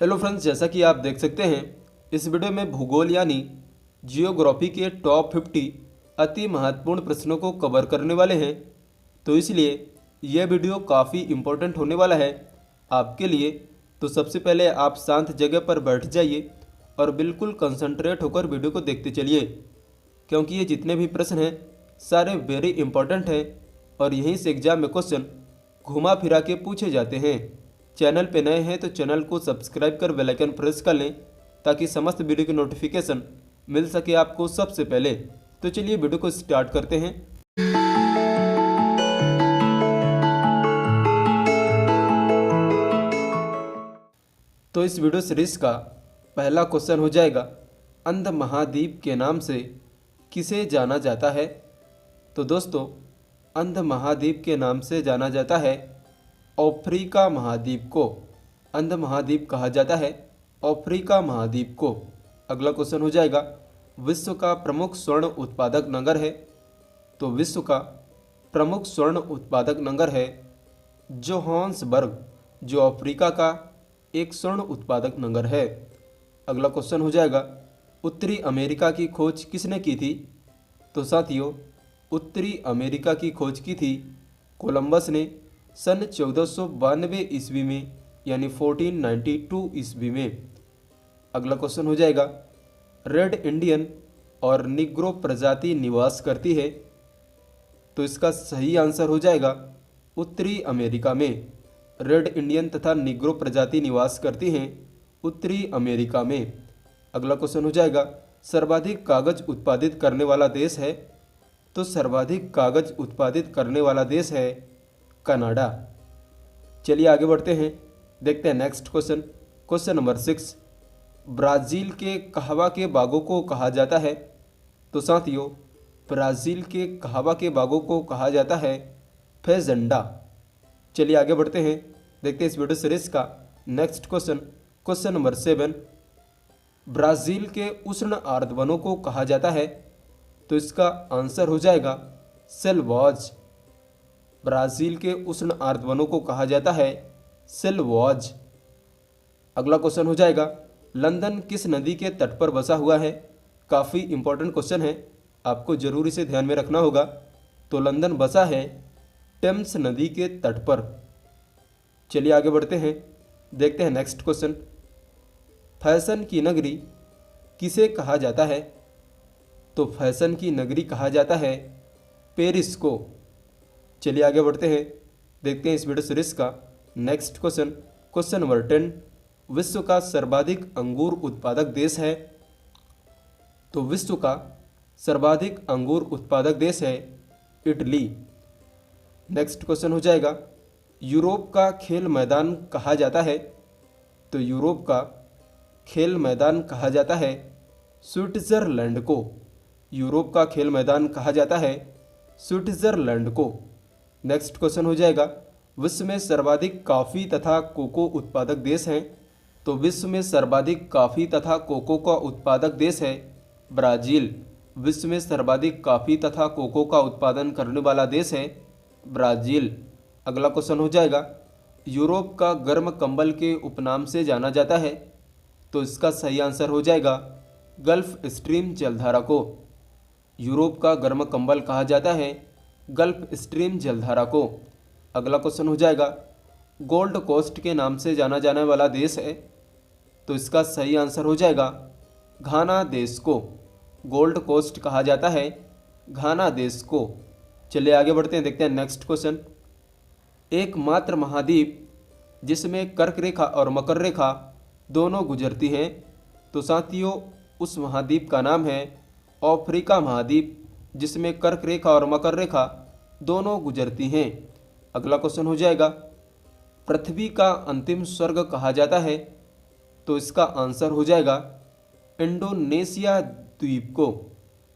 Hello friends, जैसा कि आप देख सकते हैं इस वीडियो में भूगोल यानी जियोग्राफी के टॉप 50 अति महत्वपूर्ण प्रश्नों को कवर करने वाले हैं। तो इसलिए यह वीडियो काफ़ी इम्पोर्टेंट होने वाला है आपके लिए। तो सबसे पहले आप शांत जगह पर बैठ जाइए और बिल्कुल कंसंट्रेट होकर वीडियो को देखते चलिए, क्योंकि ये जितने भी प्रश्न हैं सारे वेरी इंपॉर्टेंट हैं और यहीं से एग्जाम में क्वेश्चन घुमा फिरा के पूछे जाते हैं। चैनल पे नए हैं तो चैनल को सब्सक्राइब कर बेल आइकन प्रेस कर लें ताकि समस्त वीडियो की नोटिफिकेशन मिल सके आपको सबसे पहले। तो चलिए वीडियो को स्टार्ट करते हैं। तो इस वीडियो सीरीज का पहला क्वेश्चन हो जाएगा, अंध महाद्वीप के नाम से किसे जाना जाता है। तो दोस्तों, अंध महाद्वीप के नाम से जाना जाता है अफ्रीका महाद्वीप को। अंध महाद्वीप कहा जाता है अफ्रीका महाद्वीप को। अगला क्वेश्चन हो जाएगा, विश्व का प्रमुख स्वर्ण उत्पादक नगर है। तो विश्व का प्रमुख स्वर्ण उत्पादक नगर है जोहान्सबर्ग, जो अफ्रीका का एक स्वर्ण उत्पादक नगर है। अगला क्वेश्चन हो जाएगा, उत्तरी अमेरिका की खोज किसने की थी। तो साथियों, उत्तरी अमेरिका की खोज की थी कोलंबस ने सन 1492 ईस्वी में, यानी 1492 ईस्वी में। अगला क्वेश्चन हो जाएगा, रेड इंडियन और निग्रो प्रजाति निवास करती है। तो इसका सही आंसर हो जाएगा उत्तरी अमेरिका में। रेड इंडियन तथा निग्रो प्रजाति निवास करती हैं उत्तरी अमेरिका में। अगला क्वेश्चन हो जाएगा, सर्वाधिक कागज उत्पादित करने वाला देश है। तो सर्वाधिक कागज उत्पादित करने वाला देश है कनाडा। चलिए आगे बढ़ते हैं, देखते हैं next question. Question number 6, Brazil के कहवा के बागों को कहा जाता है। तो साथियों, ब्राज़ील के कहवा के बागों को कहा जाता है फेजेंडा। चलिए आगे बढ़ते हैं, देखते हैं इस वीडियो सीरीज का next question. Question number 7, Brazil के उष्ण आर्द्र वनों को कहा जाता है। तो इसका आंसर हो जाएगा सेल्वाज। ब्राज़ील के उष्ण आर्द्र वनों को कहा जाता है सेल्वाज। अगला क्वेश्चन हो जाएगा, लंदन किस नदी के तट पर बसा हुआ है। काफ़ी इंपॉर्टेंट क्वेश्चन है, आपको जरूर इसे ध्यान में रखना होगा। तो लंदन बसा है टेम्स नदी के तट पर। चलिए आगे बढ़ते हैं, देखते हैं नेक्स्ट क्वेश्चन। फैशन की नगरी किसे कहा जाता है। तो फैशन की नगरी कहा जाता है पेरिस को। चलिए आगे बढ़ते हैं, देखते हैं इस वीडियो सीरीज का नेक्स्ट क्वेश्चन। क्वेश्चन नंबर 10, विश्व का सर्वाधिक अंगूर उत्पादक देश है। तो विश्व का सर्वाधिक अंगूर उत्पादक देश है इटली। नेक्स्ट क्वेश्चन हो जाएगा, यूरोप का खेल मैदान कहा जाता है। तो यूरोप का खेल मैदान कहा जाता है स्विट्जरलैंड को। यूरोप का खेल मैदान कहा जाता है स्विट्जरलैंड को। नेक्स्ट क्वेश्चन हो जाएगा, विश्व में सर्वाधिक कॉफ़ी तथा कोको उत्पादक देश हैं। तो विश्व में सर्वाधिक कॉफ़ी तथा कोको का उत्पादक देश है ब्राज़ील। विश्व में सर्वाधिक कॉफ़ी तथा कोको का उत्पादन करने वाला देश है ब्राज़ील। अगला क्वेश्चन हो जाएगा, यूरोप का गर्म कंबल के उपनाम से जाना जाता है। तो इसका सही आंसर हो जाएगा गल्फ स्ट्रीम जलधारा को। यूरोप का गर्म कंबल कहा जाता है गल्फ स्ट्रीम जलधारा को। अगला क्वेश्चन हो जाएगा, गोल्ड कोस्ट के नाम से जाना जाने वाला देश है। तो इसका सही आंसर हो जाएगा घाना देश को। गोल्ड कोस्ट कहा जाता है घाना देश को। चलिए आगे बढ़ते हैं, देखते हैं नेक्स्ट क्वेश्चन। एकमात्र महाद्वीप जिसमें कर्क रेखा और मकर रेखा दोनों गुजरती हैं। तो साथियों, उस महाद्वीप का नाम है अफ्रीका महाद्वीप, जिसमें कर्क रेखा और मकर रेखा दोनों गुजरती हैं। अगला क्वेश्चन हो जाएगा, पृथ्वी का अंतिम स्वर्ग कहा जाता है। तो इसका आंसर हो जाएगा इंडोनेशिया द्वीप को।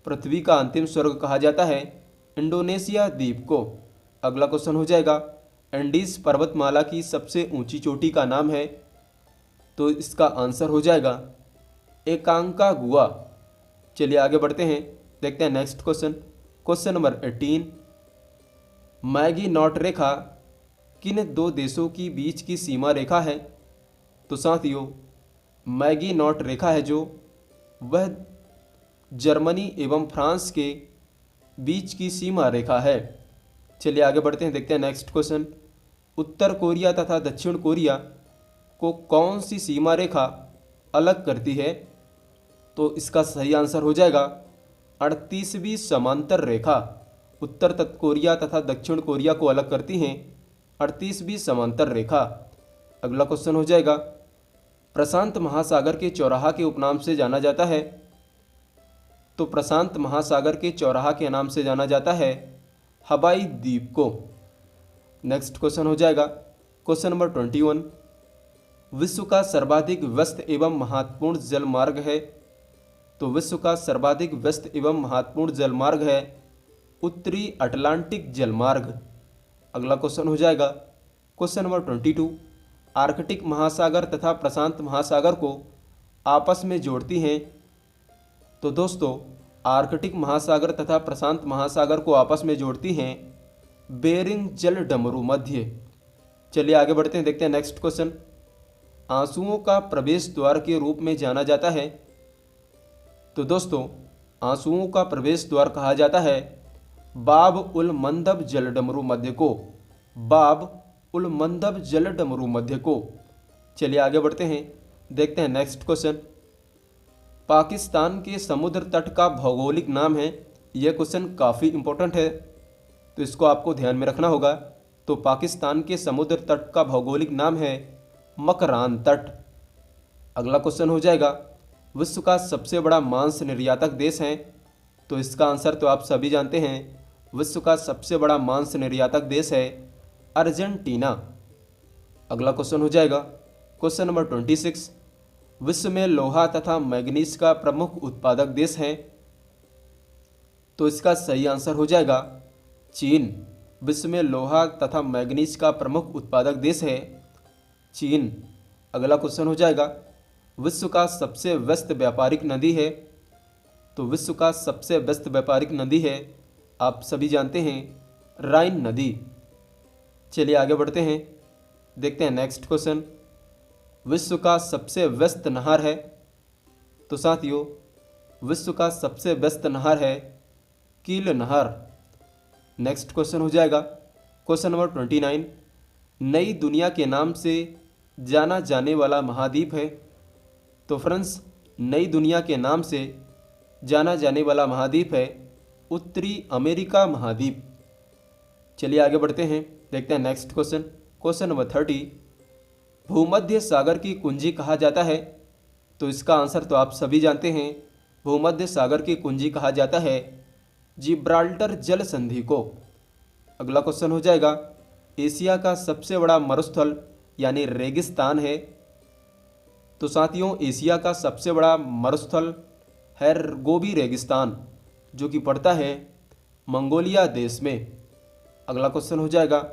पृथ्वी का अंतिम स्वर्ग कहा जाता है इंडोनेशिया द्वीप को। अगला क्वेश्चन हो जाएगा, एंडीज पर्वतमाला की सबसे ऊंची चोटी का नाम है। तो इसका आंसर हो जाएगा एकांकागुआ। चलिए आगे बढ़ते हैं, देखते हैं next question. Question number 18, Maginot रेखा किन दो देशों की बीच की सीमा रेखा है। तो साथियों, मैगी नॉट रेखा है जो वह जर्मनी एवं फ्रांस के बीच की सीमा रेखा है। चलिए आगे बढ़ते हैं, देखते हैं नेक्स्ट क्वेश्चन। उत्तर कोरिया तथा दक्षिण कोरिया को कौन सी सीमा रेखा अलग करती है? तो इसका सही आंसर हो जाएगा 38वीं समांतर रेखा। उत्तर कोरिया तथा दक्षिण कोरिया को अलग करती हैं 38वीं समांतर रेखा। अगला क्वेश्चन हो जाएगा, प्रशांत महासागर के चौराहा के उपनाम से जाना जाता है? तो प्रशांत महासागर के चौराहा के नाम से जाना जाता है हवाई द्वीप को। नेक्स्ट क्वेश्चन हो जाएगा क्वेश्चन नंबर 21। विश्व का सर्वाधिक व्यस्त एवं महत्वपूर्ण जलमार्ग है? तो विश्व का सर्वाधिक व्यस्त एवं महत्वपूर्ण जलमार्ग है उत्तरी अटलांटिक जलमार्ग। अगला क्वेश्चन हो जाएगा क्वेश्चन नंबर 22। आर्कटिक महासागर तथा प्रशांत महासागर को आपस में जोड़ती हैं? तो दोस्तों आर्कटिक महासागर तथा प्रशांत महासागर को आपस में जोड़ती हैं बेरिंग जल डमरू मध्य। चलिए आगे बढ़ते हैं, देखते हैं नेक्स्ट क्वेश्चन। आंसुओं का प्रवेश द्वार के रूप में जाना जाता है? तो दोस्तों आंसुओं का प्रवेश द्वार कहा जाता है बाब उल मंदब जल डमरू मध्य को। बाब उल मंदब जल डमरू मध्य को। चलिए आगे बढ़ते हैं, देखते हैं नेक्स्ट क्वेश्चन। पाकिस्तान के समुद्र तट का भौगोलिक नाम है? यह क्वेश्चन काफ़ी इंपॉर्टेंट है, तो इसको आपको ध्यान में रखना होगा। तो पाकिस्तान के समुद्र तट का भौगोलिक नाम है मकरान तट। अगला क्वेश्चन हो जाएगा, विश्व का सबसे बड़ा मांस निर्यातक देश है? तो इसका आंसर तो आप सभी जानते हैं, विश्व का सबसे बड़ा मांस निर्यातक देश है अर्जेंटीना। अगला क्वेश्चन हो जाएगा क्वेश्चन नंबर 26। विश्व में लोहा तथा मैग्नीज का प्रमुख उत्पादक देश है? तो इसका सही आंसर हो जाएगा चीन। विश्व में लोहा तथा मैग्नीज का प्रमुख उत्पादक देश है चीन। अगला क्वेश्चन हो जाएगा, विश्व का सबसे व्यस्त व्यापारिक नदी है? तो विश्व का सबसे व्यस्त व्यापारिक नदी है, आप सभी जानते हैं, राइन नदी। चलिए आगे बढ़ते हैं, देखते हैं नेक्स्ट क्वेश्चन। विश्व का सबसे व्यस्त नहर है? तो साथियों विश्व का सबसे व्यस्त नहर है कील नहर। नेक्स्ट क्वेश्चन हो जाएगा क्वेश्चन नंबर 29। नई दुनिया के नाम से जाना जाने वाला महाद्वीप है? तो फ्रेंड्स नई दुनिया के नाम से जाना जाने वाला महाद्वीप है उत्तरी अमेरिका महाद्वीप। चलिए आगे बढ़ते हैं, देखते हैं नेक्स्ट क्वेश्चन। Question number 30। भूमध्य सागर की कुंजी कहा जाता है? तो इसका आंसर तो आप सभी जानते हैं, भूमध्य सागर की कुंजी कहा जाता है जिब्राल्टर जल संधि को। अगला क्वेश्चन हो जाएगा, एशिया का सबसे बड़ा मरुस्थल यानी रेगिस्तान है? तो साथियों एशिया का सबसे बड़ा मरुस्थल है गोबी रेगिस्तान, जो कि पड़ता है मंगोलिया देश में। अगला क्वेश्चन हो जाएगा,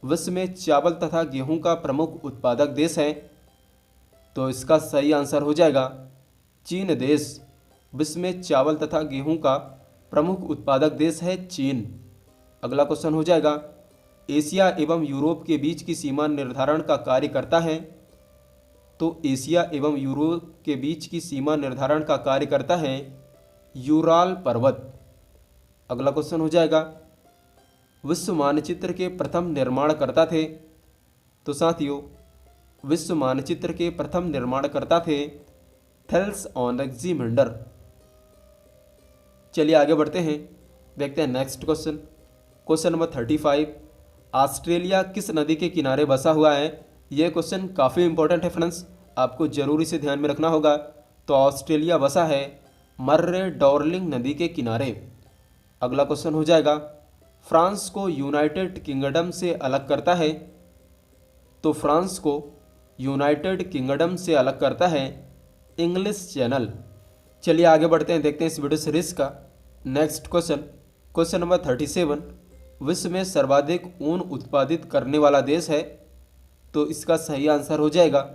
विश्व में चावल तथा गेहूं का प्रमुख उत्पादक देश है? तो इसका सही आंसर हो जाएगा चीन देश। विश्व में चावल तथा गेहूं का प्रमुख उत्पादक देश है चीन। अगला क्वेश्चन हो जाएगा, एशिया एवं यूरोप के बीच की सीमा निर्धारण का कार्य करता है? तो एशिया एवं यूरोप के बीच की सीमा निर्धारण का कार्य करता है यूराल पर्वत। अगला क्वेश्चन हो जाएगा, विश्व मानचित्र के प्रथम निर्माणकर्ता थे? तो साथियों विश्व मानचित्र के प्रथम निर्माणकर्ता थे थेल्स अलेक्जेंडर। चलिए आगे बढ़ते हैं, देखते हैं next question. Question number 35। Australia किस नदी के किनारे बसा हुआ है? यह क्वेश्चन काफ़ी इंपॉर्टेंट है फ्रेंड्स, आपको जरूर इसे ध्यान में रखना होगा। तो ऑस्ट्रेलिया बसा है मर्रे डॉर्लिंग नदी के किनारे। अगला क्वेश्चन हो जाएगा, फ्रांस को यूनाइटेड किंगडम से अलग करता है? तो फ्रांस को यूनाइटेड किंगडम से अलग करता है इंग्लिश चैनल। चलिए आगे बढ़ते हैं, देखते हैं इस वीडियो सीरीज का नेक्स्ट क्वेश्चन। Question number 37। विश्व में सर्वाधिक ऊन उत्पादित करने वाला देश है? तो इसका सही आंसर हो जाएगा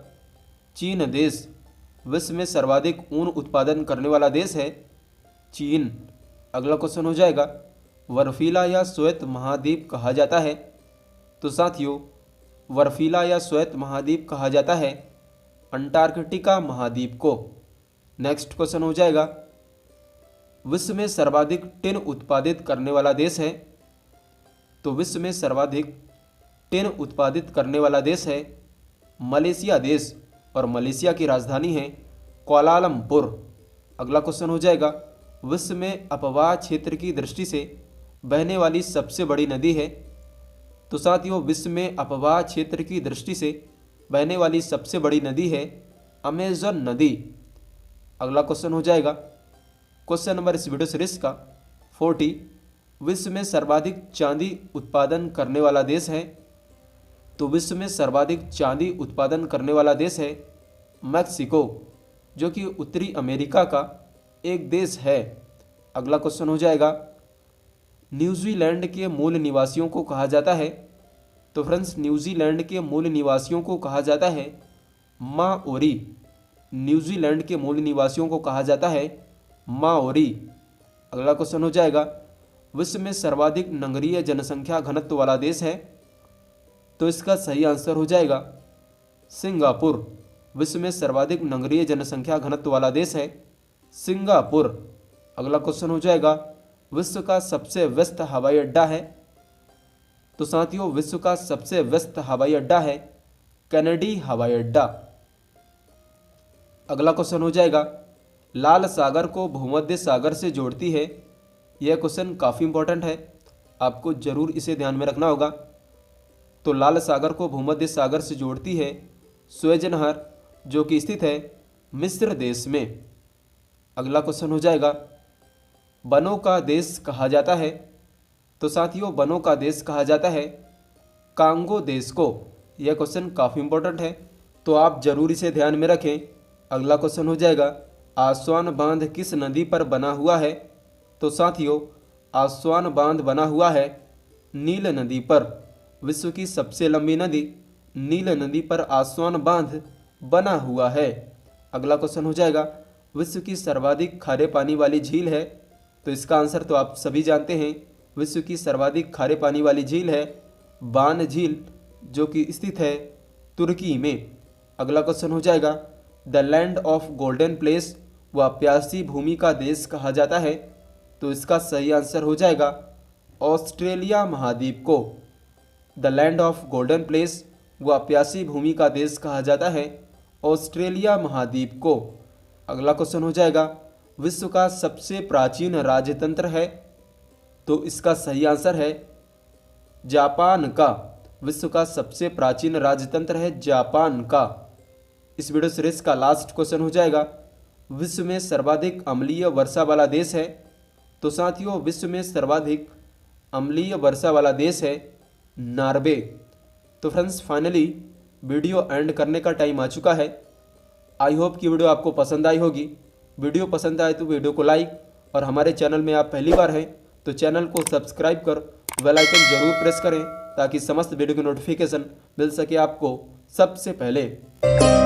चीन देश। विश्व में सर्वाधिक ऊन उत्पादन करने वाला देश है चीन। अगला क्वेश्चन हो जाएगा, बर्फीला या श्वेत महाद्वीप कहा जाता है? तो साथियों बर्फीला या श्वेत महाद्वीप कहा जाता है अंटार्कटिका महाद्वीप को। नेक्स्ट क्वेश्चन हो जाएगा, विश्व में सर्वाधिक टिन उत्पादित करने वाला देश है। तो विश्व में सर्वाधिक टिन उत्पादित करने वाला देश है मलेशिया देश, और मलेशिया की राजधानी है कुआलालंपुर। अगला क्वेश्चन हो जाएगा, विश्व में अपवाह क्षेत्र की दृष्टि से बहने वाली सबसे बड़ी नदी है। तो साथियों, विश्व में अपवाह क्षेत्र की दृष्टि से बहने वाली सबसे बड़ी नदी है अमेजन नदी। अगला क्वेश्चन हो जाएगा, क्वेश्चन नंबर इस वीडियो सीरीज का 40, विश्व में सर्वाधिक चांदी उत्पादन करने वाला देश है। तो विश्व में सर्वाधिक चांदी उत्पादन करने वाला देश है मैक्सिको, जो कि उत्तरी अमेरिका का एक देश है। अगला क्वेश्चन हो जाएगा, न्यूजीलैंड के मूल निवासियों को कहा जाता है। तो फ्रेंड्स, न्यूजीलैंड के मूल निवासियों को कहा जाता है माओरी। न्यूजीलैंड के मूल निवासियों को कहा जाता है माओरी। अगला क्वेश्चन हो जाएगा, विश्व में सर्वाधिक नगरीय जनसंख्या घनत्व वाला देश है। तो इसका सही आंसर हो जाएगा सिंगापुर। विश्व में सर्वाधिक नगरीय जनसंख्या घनत्व वाला देश है सिंगापुर। अगला क्वेश्चन हो जाएगा, विश्व का सबसे व्यस्त हवाई अड्डा है। तो साथियों, विश्व का सबसे व्यस्त हवाई अड्डा है कैनेडी हवाई अड्डा। अगला क्वेश्चन हो जाएगा, लाल सागर को भूमध्य सागर से जोड़ती है। यह क्वेश्चन काफ़ी इंपॉर्टेंट है, आपको जरूर इसे ध्यान में रखना होगा। तो लाल सागर को भूमध्य सागर से जोड़ती है सुएज नहर, जो कि स्थित है मिस्र देश में। अगला क्वेश्चन हो जाएगा, वनों का देश कहा जाता है। तो साथियों, वनों का देश कहा जाता है कांगो देश को। यह क्वेश्चन काफ़ी इंपॉर्टेंट है, तो आप जरूर इसे ध्यान में रखें। अगला क्वेश्चन हो जाएगा, आस्वान बांध किस नदी पर बना हुआ है। तो साथियों, आस्वान बांध बना हुआ है नील नदी पर। विश्व की सबसे लंबी नदी नील नदी पर आस्वान बांध बना हुआ है। अगला क्वेश्चन हो जाएगा, विश्व की सर्वाधिक खारे पानी वाली झील है। तो इसका आंसर तो आप सभी जानते हैं, विश्व की सर्वाधिक खारे पानी वाली झील है बान झील, जो कि स्थित है तुर्की में। अगला क्वेश्चन हो जाएगा, the land of golden place व प्यासी भूमि का देश कहा जाता है। तो इसका सही आंसर हो जाएगा ऑस्ट्रेलिया महाद्वीप को। The land of golden place व प्यासी भूमि का देश कहा जाता है ऑस्ट्रेलिया महाद्वीप को। अगला क्वेश्चन हो जाएगा, विश्व का सबसे प्राचीन राजतंत्र है। तो इसका सही आंसर है जापान का। विश्व का सबसे प्राचीन राजतंत्र है जापान का। इस वीडियो सीरीज का लास्ट क्वेश्चन हो जाएगा, विश्व में सर्वाधिक अम्लीय वर्षा वाला देश है। तो साथियों, विश्व में सर्वाधिक अम्लीय वर्षा वाला देश है नॉर्वे। तो फ्रेंड्स, फाइनली वीडियो एंड करने का टाइम आ चुका है। आई होप कि वीडियो आपको पसंद आई होगी। वीडियो पसंद आए तो वीडियो को लाइक, और हमारे चैनल में आप पहली बार हैं तो चैनल को सब्सक्राइब कर बेल आइकन जरूर प्रेस करें, ताकि समस्त वीडियो की नोटिफिकेशन मिल सके आपको सबसे पहले।